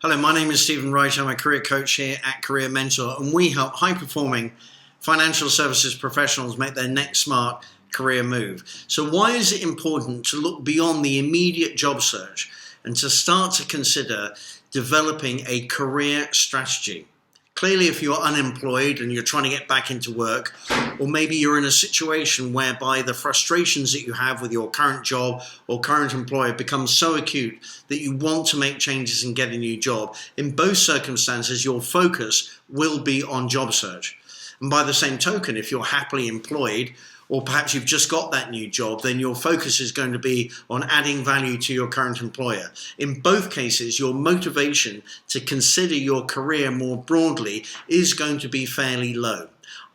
Hello, my name is Stephen Wright. I'm a career coach here at Career Mentor, and we help high-performing financial services professionals make their next smart career move. So why is it important to look beyond the immediate job search and to start to consider developing a career strategy? Clearly, if you're unemployed and you're trying to get back into work, or maybe you're in a situation whereby the frustrations that you have with your current job or current employer become so acute that you want to make changes and get a new job, in both circumstances, your focus will be on job search. And by the same token, if you're happily employed, or perhaps you've just got that new job, then your focus is going to be on adding value to your current employer. In both cases, your motivation to consider your career more broadly is going to be fairly low.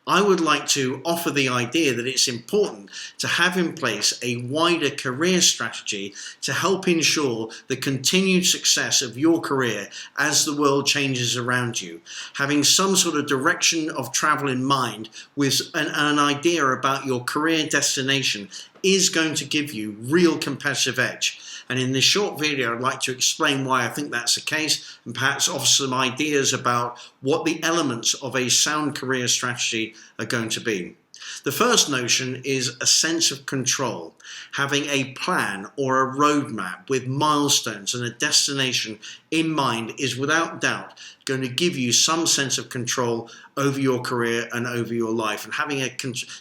I would like to offer the idea that it's important to have in place a wider career strategy to help ensure the continued success of your career as the world changes around you. Having some sort of direction of travel in mind with an idea about your career destination is going to give you real competitive edge. And in this short video, I'd like to explain why I think that's the case and perhaps offer some ideas about what the elements of a sound career strategy are going to be. The first notion is a sense of control. Having a plan or a roadmap with milestones and a destination in mind is without doubt going to give you some sense of control over your career and over your life. And having a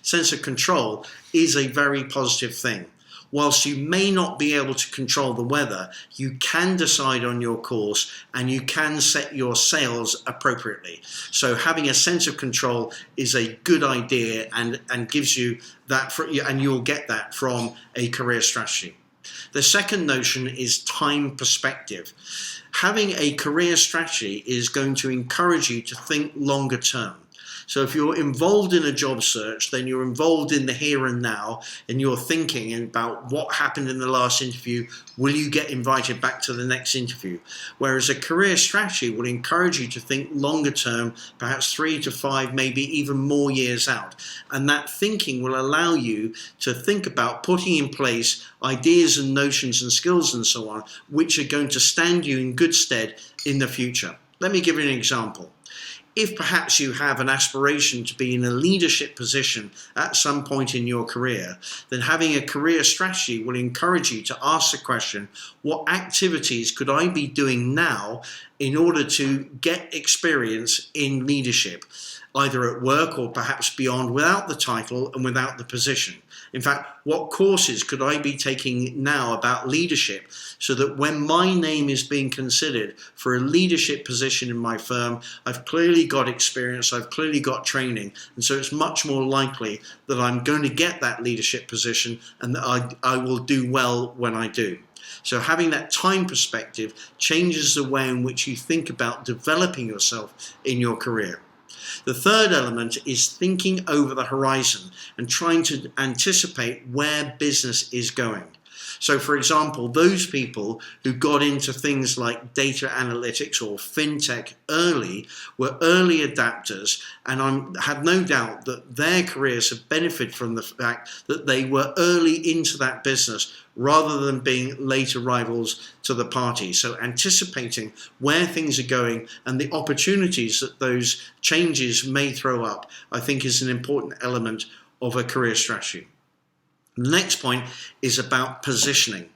sense of control is a very positive thing. Whilst you may not be able to control the weather, you can decide on your course and you can set your sails appropriately. So having a sense of control is a good idea and gives you that, and you'll get that from a career strategy. The second notion is time perspective. Having a career strategy is going to encourage you to think longer term. So if you're involved in a job search, then you're involved in the here and now, and you're thinking about what happened in the last interview. Will you get invited back to the next interview? Whereas a career strategy will encourage you to think longer term, perhaps 3 to 5, maybe even more years out. And that thinking will allow you to think about putting in place ideas and notions and skills and so on, which are going to stand you in good stead in the future. Let me give you an example. If perhaps you have an aspiration to be in a leadership position at some point in your career, then having a career strategy will encourage you to ask the question, what activities could I be doing now in order to get experience in leadership, either at work or perhaps beyond, without the title and without the position? In fact, what courses could I be taking now about leadership so that when my name is being considered for a leadership position in my firm, I've clearly got experience, I've clearly got training, and so it's much more likely that I'm going to get that leadership position and that I will do well when I do. So having that time perspective changes the way in which you think about developing yourself in your career. The third element is thinking over the horizon and trying to anticipate where business is going. So, for example, those people who got into things like data analytics or fintech early were early adapters, and I have no doubt that their careers have benefited from the fact that they were early into that business rather than being late arrivals to the party. So anticipating where things are going and the opportunities that those changes may throw up, I think is an important element of a career strategy. The next point is about positioning.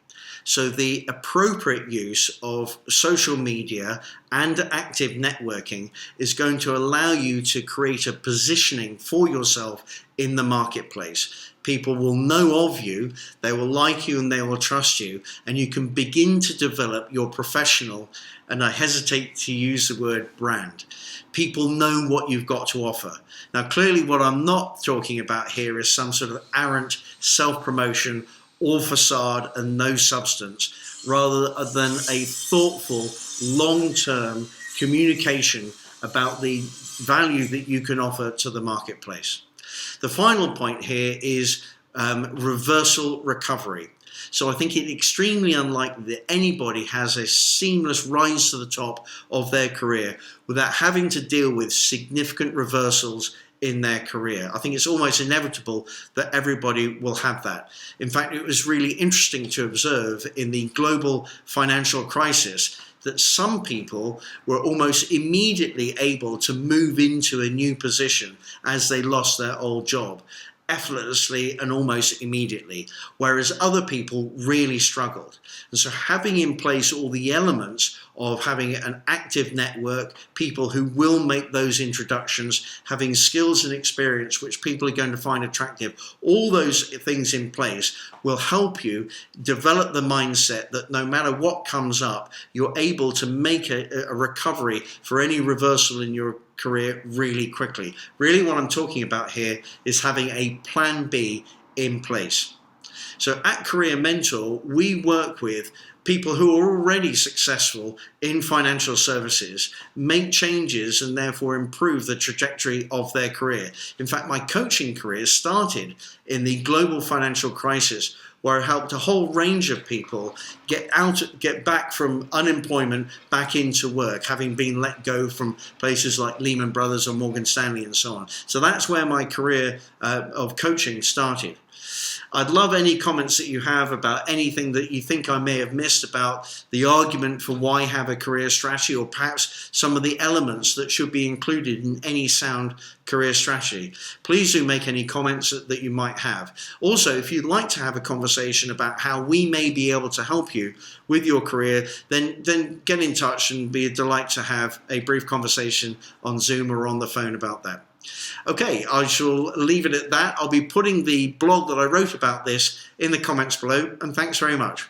So the appropriate use of social media and active networking is going to allow you to create a positioning for yourself in the marketplace. People will know of you, they will like you and they will trust you, and you can begin to develop your professional, and I hesitate to use the word brand. People know what you've got to offer. Now, clearly what I'm not talking about here is some sort of arrant self-promotion, all facade and no substance, rather than a thoughtful, long-term communication about the value that you can offer to the marketplace. The final point here is reversal recovery. So I think it's extremely unlikely that anybody has a seamless rise to the top of their career without having to deal with significant reversals in their career. I think it's almost inevitable that everybody will have that. In fact, it was really interesting to observe in the global financial crisis that some people were almost immediately able to move into a new position as they lost their old job, effortlessly and almost immediately, whereas other people really struggled. And so having in place all the elements of having an active network, people who will make those introductions, having skills and experience which people are going to find attractive, all those things in place will help you develop the mindset that no matter what comes up, you're able to make a recovery for any reversal in your career really quickly. Really what I'm talking about here is having a plan B in place. So at Career Mentor, we work with people who are already successful in financial services, make changes and therefore improve the trajectory of their career. In fact, my coaching career started in the global financial crisis, where I helped a whole range of people get back from unemployment back into work, having been let go from places like Lehman Brothers or Morgan Stanley and so on. So that's where my career of coaching started. I'd love any comments that you have about anything that you think I may have missed about the argument for why have a career strategy, or perhaps some of the elements that should be included in any sound career strategy. Please do make any comments that you might have. Also, if you'd like to have a conversation about how we may be able to help you with your career, then get in touch, and be a delight to have a brief conversation on Zoom or on the phone about that. Okay, I shall leave it at that. I'll be putting the blog that I wrote about this in the comments below, and thanks very much.